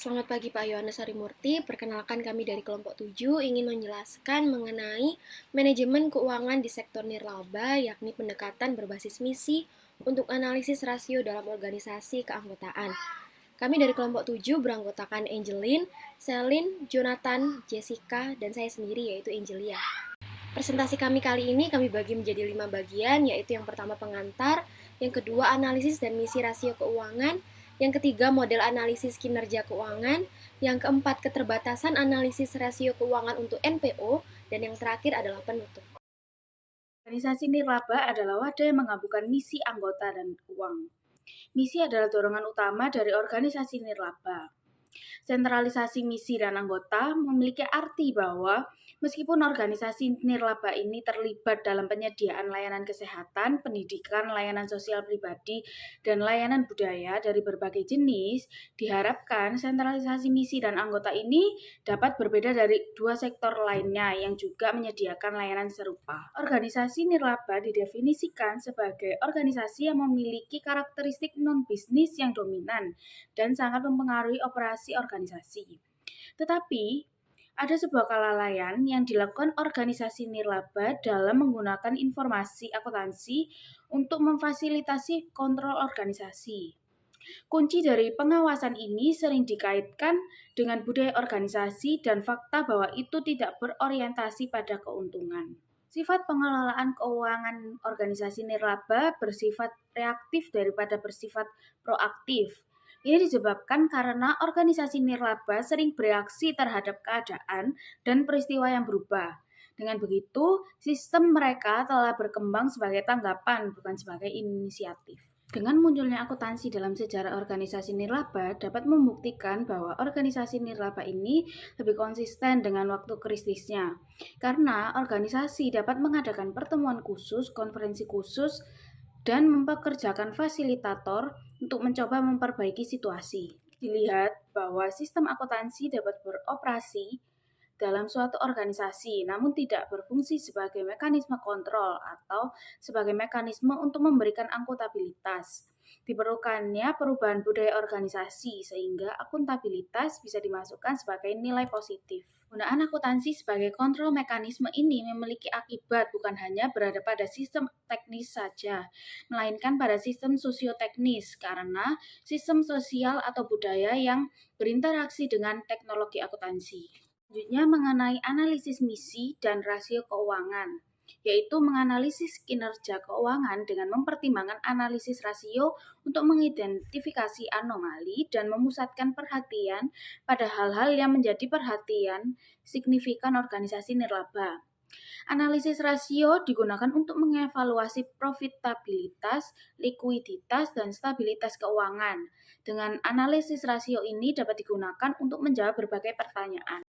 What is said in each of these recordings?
Selamat pagi Pak Yohanes Harimurti, perkenalkan kami dari kelompok 7 ingin menjelaskan mengenai manajemen keuangan di sektor nirlaba, yakni pendekatan berbasis misi untuk analisis rasio dalam organisasi keanggotaan. Kami dari kelompok 7 beranggotakan Angelin, Selin, Jonathan, Jessica, dan saya sendiri yaitu Angelia. Presentasi kami kali ini kami bagi menjadi 5 bagian, yaitu yang pertama pengantar, yang kedua analisis dan misi rasio keuangan, yang ketiga model analisis kinerja keuangan, yang keempat keterbatasan analisis rasio keuangan untuk NPO, dan yang terakhir adalah penutup. Organisasi nirlaba adalah wadah yang menggabungkan misi anggota dan uang. Misi adalah dorongan utama dari organisasi nirlaba. Sentralisasi misi dan anggota memiliki arti bahwa meskipun organisasi nirlaba ini terlibat dalam penyediaan layanan kesehatan, pendidikan, layanan sosial pribadi, dan layanan budaya dari berbagai jenis, diharapkan sentralisasi misi dan anggota ini dapat berbeda dari dua sektor lainnya yang juga menyediakan layanan serupa. Organisasi nirlaba didefinisikan sebagai organisasi yang memiliki karakteristik non-bisnis yang dominan dan sangat mempengaruhi operasi organisasi. Tetapi, ada sebuah kelalaian yang dilakukan organisasi nirlaba dalam menggunakan informasi akuntansi untuk memfasilitasi kontrol organisasi. Kunci dari pengawasan ini sering dikaitkan dengan budaya organisasi dan fakta bahwa itu tidak berorientasi pada keuntungan. Sifat pengelolaan keuangan organisasi nirlaba bersifat reaktif daripada bersifat proaktif. Ini disebabkan karena organisasi nirlaba sering bereaksi terhadap keadaan dan peristiwa yang berubah. Dengan begitu, sistem mereka telah berkembang sebagai tanggapan, bukan sebagai inisiatif. Dengan munculnya akuntansi dalam sejarah organisasi nirlaba dapat membuktikan bahwa organisasi nirlaba ini lebih konsisten dengan waktu kritisnya. Karena organisasi dapat mengadakan pertemuan khusus, konferensi khusus, dan mempekerjakan fasilitator untuk mencoba memperbaiki situasi. Dilihat bahwa sistem akuntansi dapat beroperasi dalam suatu organisasi, namun tidak berfungsi sebagai mekanisme kontrol atau sebagai mekanisme untuk memberikan akuntabilitas. Diperlukannya perubahan budaya organisasi sehingga akuntabilitas bisa dimasukkan sebagai nilai positif. Penggunaan akuntansi sebagai kontrol mekanisme ini memiliki akibat bukan hanya berada pada sistem teknis saja, melainkan pada sistem sosioteknis karena sistem sosial atau budaya yang berinteraksi dengan teknologi akuntansi. Selanjutnya mengenai analisis misi dan rasio keuangan, yaitu menganalisis kinerja keuangan dengan mempertimbangkan analisis rasio untuk mengidentifikasi anomali dan memusatkan perhatian pada hal-hal yang menjadi perhatian signifikan organisasi nirlaba. Analisis rasio digunakan untuk mengevaluasi profitabilitas, likuiditas, dan stabilitas keuangan. Dengan analisis rasio ini dapat digunakan untuk menjawab berbagai pertanyaan.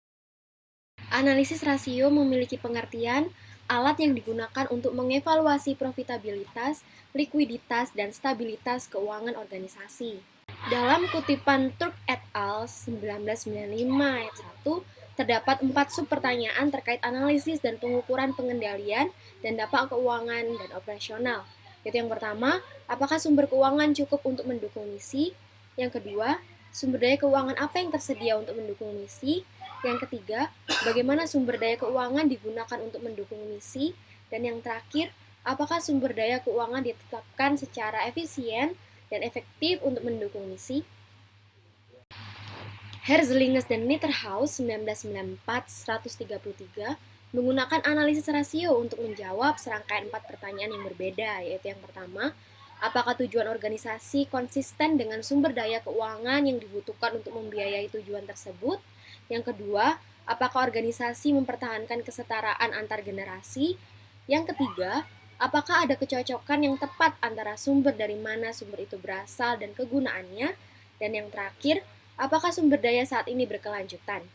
Analisis rasio memiliki pengertian alat yang digunakan untuk mengevaluasi profitabilitas, likuiditas, dan stabilitas keuangan organisasi. Dalam kutipan Turk et al. 1995 ayat 1, terdapat 4 subpertanyaan terkait analisis dan pengukuran pengendalian dan dampak keuangan dan operasional. Yaitu yang pertama, apakah sumber keuangan cukup untuk mendukung misi? Yang kedua, sumber daya keuangan apa yang tersedia untuk mendukung misi? Yang ketiga, bagaimana sumber daya keuangan digunakan untuk mendukung misi? Dan yang terakhir, apakah sumber daya keuangan ditetapkan secara efisien dan efektif untuk mendukung misi? Herzlinges dan Netterhaus 1994-133 menggunakan analisis rasio untuk menjawab serangkaian 4 pertanyaan yang berbeda, yaitu yang pertama, apakah tujuan organisasi konsisten dengan sumber daya keuangan yang dibutuhkan untuk membiayai tujuan tersebut? Yang kedua, apakah organisasi mempertahankan kesetaraan antar generasi? Yang ketiga, apakah ada kecocokan yang tepat antara sumber dari mana sumber itu berasal dan kegunaannya? Dan yang terakhir, apakah sumber daya saat ini berkelanjutan?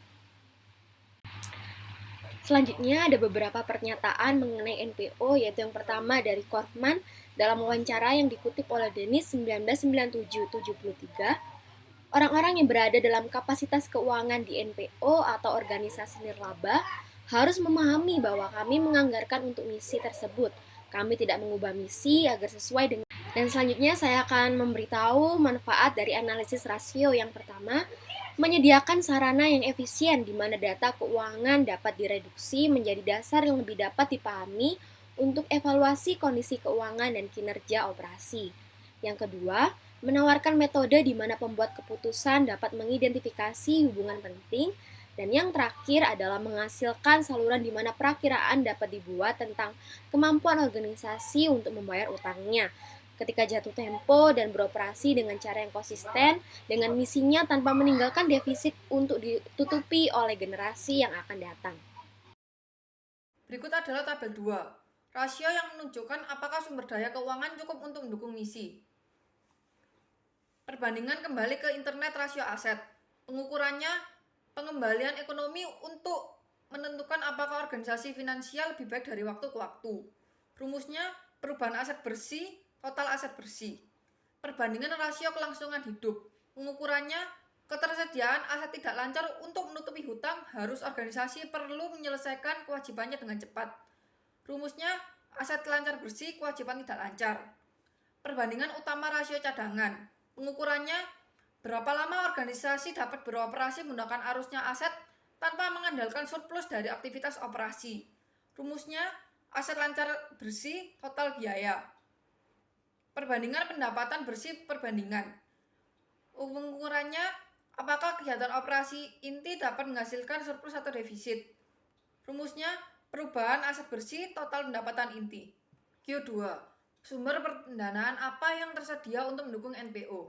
Selanjutnya ada beberapa pernyataan mengenai NPO, yaitu yang pertama dari Korfman dalam wawancara yang dikutip oleh Dennis 1997-73. Orang-orang yang berada dalam kapasitas keuangan di NPO atau organisasi nirlaba harus memahami bahwa kami menganggarkan untuk misi tersebut. Kami tidak mengubah misi agar sesuai dengan. Dan selanjutnya saya akan memberitahu manfaat dari analisis rasio. Yang pertama, Menyediakan sarana yang efisien di mana data keuangan dapat direduksi menjadi dasar yang lebih dapat dipahami untuk evaluasi kondisi keuangan dan kinerja operasi. Yang kedua, menawarkan metode di mana pembuat keputusan dapat mengidentifikasi hubungan penting. Dan yang terakhir adalah menghasilkan saluran di mana perakiraan dapat dibuat tentang kemampuan organisasi untuk membayar utangnya ketika jatuh tempo dan beroperasi dengan cara yang konsisten dengan misinya tanpa meninggalkan defisit untuk ditutupi oleh generasi yang akan datang. Berikut adalah tabel 2. Rasio yang menunjukkan apakah sumber daya keuangan cukup untuk mendukung misi. Perbandingan kembali ke internet rasio aset. Pengukurannya pengembalian ekonomi untuk menentukan apakah organisasi finansial lebih baik dari waktu ke waktu. Rumusnya perubahan aset bersih, total aset bersih. Perbandingan rasio kelangsungan hidup. Pengukurannya ketersediaan aset tidak lancar untuk menutupi hutang harus organisasi perlu menyelesaikan kewajibannya dengan cepat. Rumusnya aset lancar bersih, kewajiban tidak lancar. Perbandingan utama rasio cadangan. Pengukurannya berapa lama organisasi dapat beroperasi menggunakan arusnya aset tanpa mengandalkan surplus dari aktivitas operasi. Rumusnya aset lancar bersih, total biaya. Perbandingan pendapatan bersih perbandingan. Pengukurannya apakah kegiatan operasi inti dapat menghasilkan surplus atau defisit. Rumusnya perubahan aset bersih, total pendapatan inti. Q2. Sumber pendanaan apa yang tersedia untuk mendukung NPO?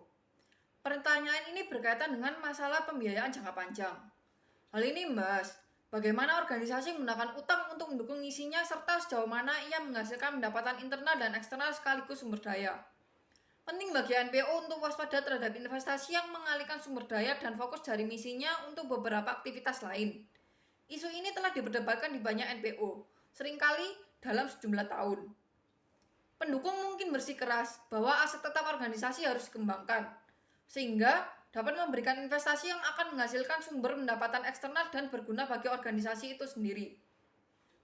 Pertanyaan ini berkaitan dengan masalah pembiayaan jangka panjang. Hal ini membahas bagaimana organisasi menggunakan utang untuk mendukung misinya serta sejauh mana ia menghasilkan pendapatan internal dan eksternal sekaligus sumber daya. Penting bagi NPO untuk waspada terhadap investasi yang mengalihkan sumber daya dan fokus dari misinya untuk beberapa aktivitas lain. Isu ini telah diperdebatkan di banyak NPO, seringkali dalam sejumlah tahun. Pendukung mungkin bersikeras bahwa aset tetap organisasi harus dikembangkan, sehingga dapat memberikan investasi yang akan menghasilkan sumber pendapatan eksternal dan berguna bagi organisasi itu sendiri.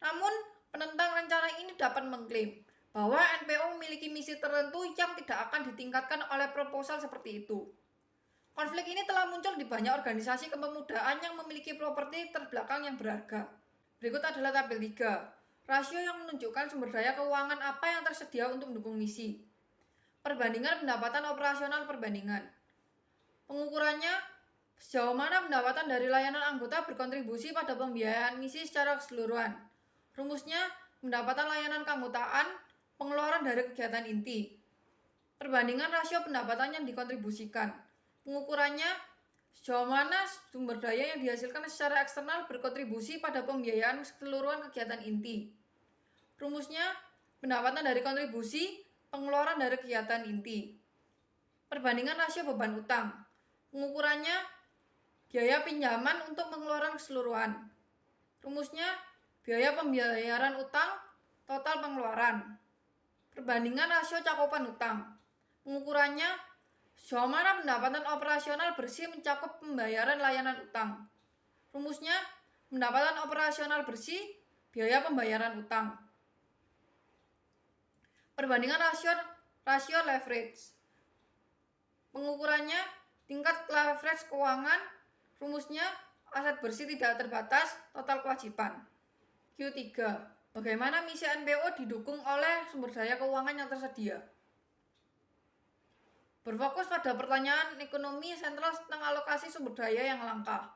Namun, penentang rencana ini dapat mengklaim bahwa NPO memiliki misi tertentu yang tidak akan ditingkatkan oleh proposal seperti itu. Konflik ini telah muncul di banyak organisasi kepemudaan yang memiliki properti terbelakang yang berharga. Berikut adalah tabel 3. Rasio yang menunjukkan sumber daya keuangan apa yang tersedia untuk mendukung misi. Perbandingan pendapatan operasional perbandingan. Pengukurannya, sejauh mana pendapatan dari layanan anggota berkontribusi pada pembiayaan misi secara keseluruhan. Rumusnya, pendapatan layanan keanggotaan, pengeluaran dari kegiatan inti. Perbandingan rasio pendapatan yang dikontribusikan. Pengukurannya, sejauh mana sumber daya yang dihasilkan secara eksternal berkontribusi pada pembiayaan keseluruhan kegiatan inti. Rumusnya, pendapatan dari kontribusi, pengeluaran dari kegiatan inti. Perbandingan rasio beban utang. Pengukurannya, biaya pinjaman untuk pengeluaran keseluruhan. Rumusnya, biaya pembayaran utang, total pengeluaran. Perbandingan rasio cakupan utang. Pengukurannya, sejauh mana pendapatan operasional bersih mencakup pembayaran layanan utang. Rumusnya, pendapatan operasional bersih, biaya pembayaran utang. Perbandingan rasio leverage. Pengukurannya, tingkat leverage keuangan. Rumusnya, aset bersih tidak terbatas, total kewajiban. Q3. Bagaimana misi NPO didukung oleh sumber daya keuangan yang tersedia? Berfokus pada pertanyaan ekonomi sentral tentang alokasi sumber daya yang langka.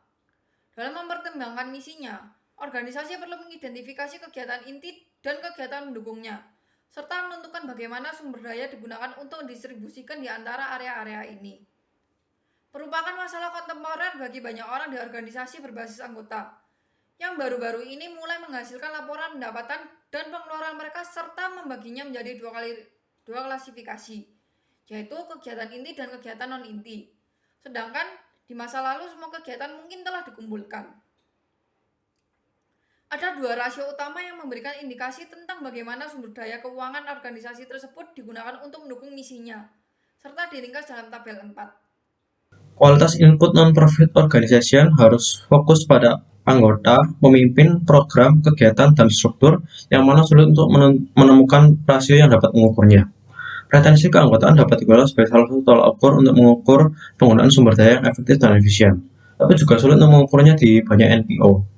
Dalam mempertimbangkan misinya, organisasi perlu mengidentifikasi kegiatan inti dan kegiatan mendukungnya, serta menentukan bagaimana sumber daya digunakan untuk didistribusikan di antara area-area ini. Merupakan masalah kontemporer bagi banyak orang di organisasi berbasis anggota, yang baru-baru ini mulai menghasilkan laporan pendapatan dan pengeluaran mereka serta membaginya menjadi dua klasifikasi, yaitu kegiatan inti dan kegiatan non-inti. Sedangkan di masa lalu semua kegiatan mungkin telah dikumpulkan. Ada dua rasio utama yang memberikan indikasi tentang bagaimana sumber daya keuangan organisasi tersebut digunakan untuk mendukung misinya, serta diringkas dalam tabel 4. Kualitas input non-profit organization harus fokus pada anggota, pemimpin, program, kegiatan, dan struktur yang mana sulit untuk menemukan rasio yang dapat mengukurnya. Retensi keanggotaan dapat digunakan sebagai salah satu tolak ukur untuk mengukur penggunaan sumber daya yang efektif dan efisien. tapi juga sulit untuk mengukurnya di banyak NPO.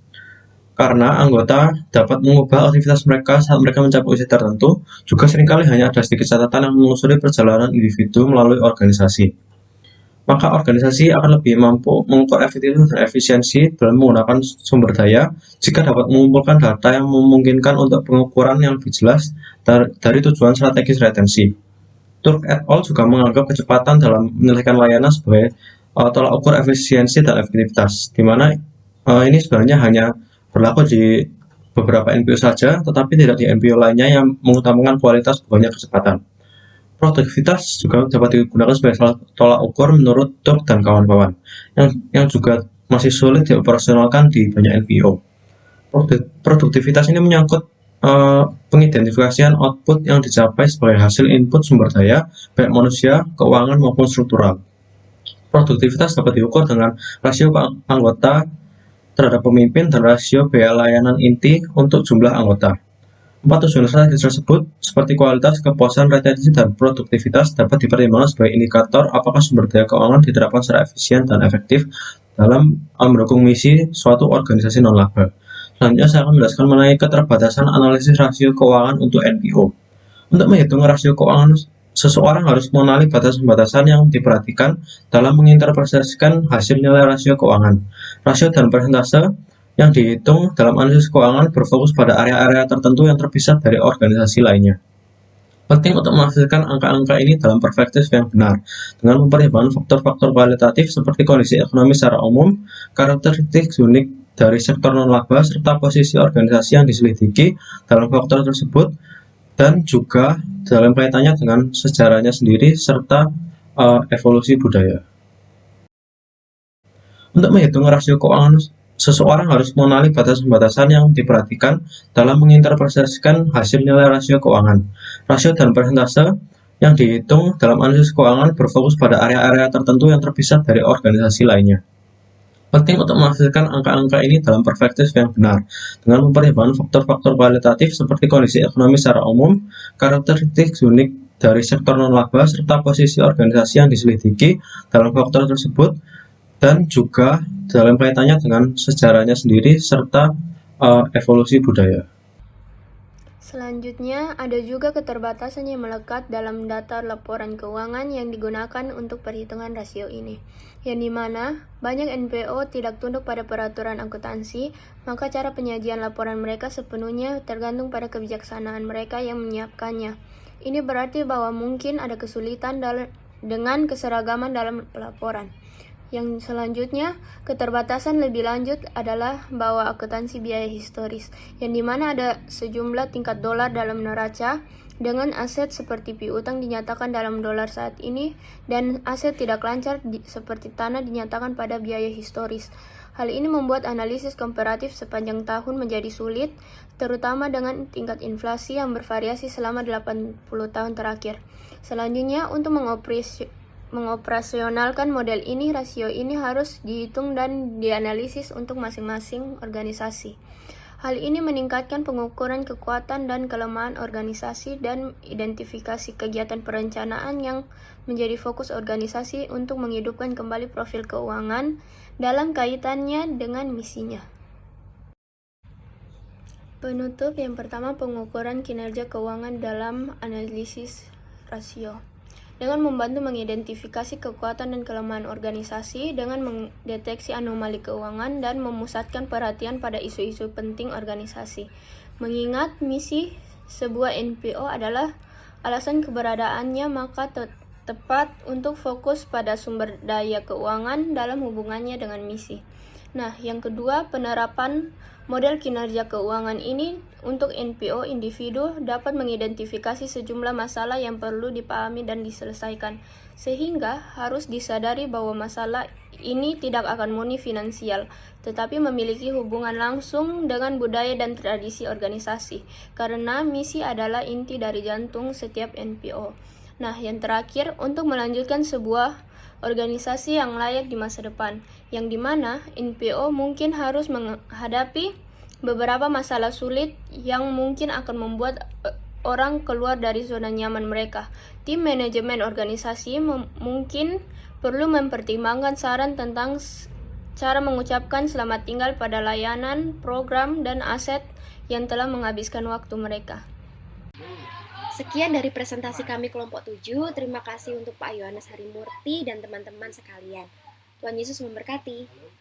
Karena anggota dapat mengubah aktivitas mereka saat mereka mencapai usia tertentu, juga seringkali hanya ada sedikit catatan yang menelusuri perjalanan individu melalui organisasi. Maka organisasi akan lebih mampu mengukur efektivitas dan efisiensi dalam menggunakan sumber daya jika dapat mengumpulkan data yang memungkinkan untuk pengukuran yang lebih jelas dari tujuan strategis retensi. Turk et al. Juga menganggap kecepatan dalam menyelesaikan layanan sebagai tolak ukur efisiensi dan efektivitas, di mana ini sebenarnya hanya berlaku di beberapa NPO saja, tetapi tidak di NPO lainnya yang mengutamakan kualitas bukannya kecepatan. Produktivitas juga dapat digunakan sebagai salah tolak ukur menurut Turk dan kawan-kawan, yang juga masih sulit dioperasionalkan di banyak NPO. Produktivitas ini menyangkut pengidentifikasian output yang dicapai sebagai hasil input sumber daya, baik manusia, keuangan, maupun struktural. Produktivitas dapat diukur dengan rasio anggota terhadap pemimpin dan rasio biaya layanan inti untuk jumlah anggota. 4 tujuan strategis tersebut, seperti kualitas, kepuasan, retensi, dan produktivitas, dapat dipertimbangkan sebagai indikator apakah sumber daya keuangan diterapkan secara efisien dan efektif dalam mendukung misi suatu organisasi non-laba. Selanjutnya saya akan menjelaskan mengenai keterbatasan analisis rasio keuangan untuk NPO. Untuk menghitung rasio keuangan, seseorang harus mengenali batasan-batasan yang diperhatikan dalam menginterpretasikan hasil nilai rasio keuangan. Rasio dan persentase yang dihitung dalam analisis keuangan berfokus pada area-area tertentu yang terpisah dari organisasi lainnya. Penting untuk menghasilkan angka-angka ini dalam perspektif yang benar, dengan mempertimbangkan faktor-faktor kualitatif seperti kondisi ekonomi secara umum, karakteristik unik dari sektor non-laba, serta posisi organisasi yang diselidiki dalam faktor tersebut, dan juga dalam kaitannya dengan sejarahnya sendiri serta evolusi budaya. Untuk menghitung rasio keuangan, seseorang harus mengenali batasan-batasan yang diperhatikan dalam menginterpretasikan hasil nilai rasio keuangan. Rasio dan persentase yang dihitung dalam analisis keuangan berfokus pada area-area tertentu yang terpisah dari organisasi lainnya. Penting untuk menghasilkan angka-angka ini dalam perspektif yang benar, dengan mempertimbangkan faktor-faktor kualitatif seperti kondisi ekonomi secara umum, karakteristik unik dari sektor non-laba, serta posisi organisasi yang diselidiki dalam faktor tersebut, dan juga dalam kaitannya dengan sejarahnya sendiri serta evolusi budaya. Selanjutnya, ada juga keterbatasan yang melekat dalam data laporan keuangan yang digunakan untuk perhitungan rasio ini, yang dimana banyak NPO tidak tunduk pada peraturan akuntansi, maka cara penyajian laporan mereka sepenuhnya tergantung pada kebijaksanaan mereka yang menyiapkannya. Ini berarti bahwa mungkin ada kesulitan dengan keseragaman dalam pelaporan. Yang selanjutnya, keterbatasan lebih lanjut adalah bahwa akuntansi biaya historis, yang dimana ada sejumlah tingkat dolar dalam neraca, dengan aset seperti piutang dinyatakan dalam dolar saat ini, dan aset tidak lancar seperti tanah dinyatakan pada biaya historis. Hal ini membuat analisis komparatif sepanjang tahun menjadi sulit, terutama dengan tingkat inflasi yang bervariasi selama 80 tahun terakhir. Selanjutnya, untuk mengoperasionalkan model ini, rasio ini harus dihitung dan dianalisis untuk masing-masing organisasi. Hal ini meningkatkan pengukuran kekuatan dan kelemahan organisasi dan identifikasi kegiatan perencanaan yang menjadi fokus organisasi untuk menghidupkan kembali profil keuangan dalam kaitannya dengan misinya. Penutup yang pertama, pengukuran kinerja keuangan dalam analisis rasio. Dengan membantu mengidentifikasi kekuatan dan kelemahan organisasi, dengan mendeteksi anomali keuangan, dan memusatkan perhatian pada isu-isu penting organisasi. Mengingat misi sebuah NPO adalah alasan keberadaannya, maka tepat untuk fokus pada sumber daya keuangan dalam hubungannya dengan misi. Nah, yang kedua, penerapan model kinerja keuangan ini untuk NPO individu dapat mengidentifikasi sejumlah masalah yang perlu dipahami dan diselesaikan, sehingga harus disadari bahwa masalah ini tidak akan murni finansial, tetapi memiliki hubungan langsung dengan budaya dan tradisi organisasi, karena misi adalah inti dari jantung setiap NPO. Nah, yang terakhir, untuk melanjutkan sebuah organisasi yang layak di masa depan, yang dimana NPO mungkin harus menghadapi beberapa masalah sulit yang mungkin akan membuat orang keluar dari zona nyaman mereka. Tim manajemen organisasi mungkin perlu mempertimbangkan saran tentang cara mengucapkan selamat tinggal pada layanan, program, dan aset yang telah menghabiskan waktu mereka. Sekian dari presentasi kami kelompok 7. Terima kasih untuk Pak Yohanes Harimurti dan teman-teman sekalian. Tuhan Yesus memberkati.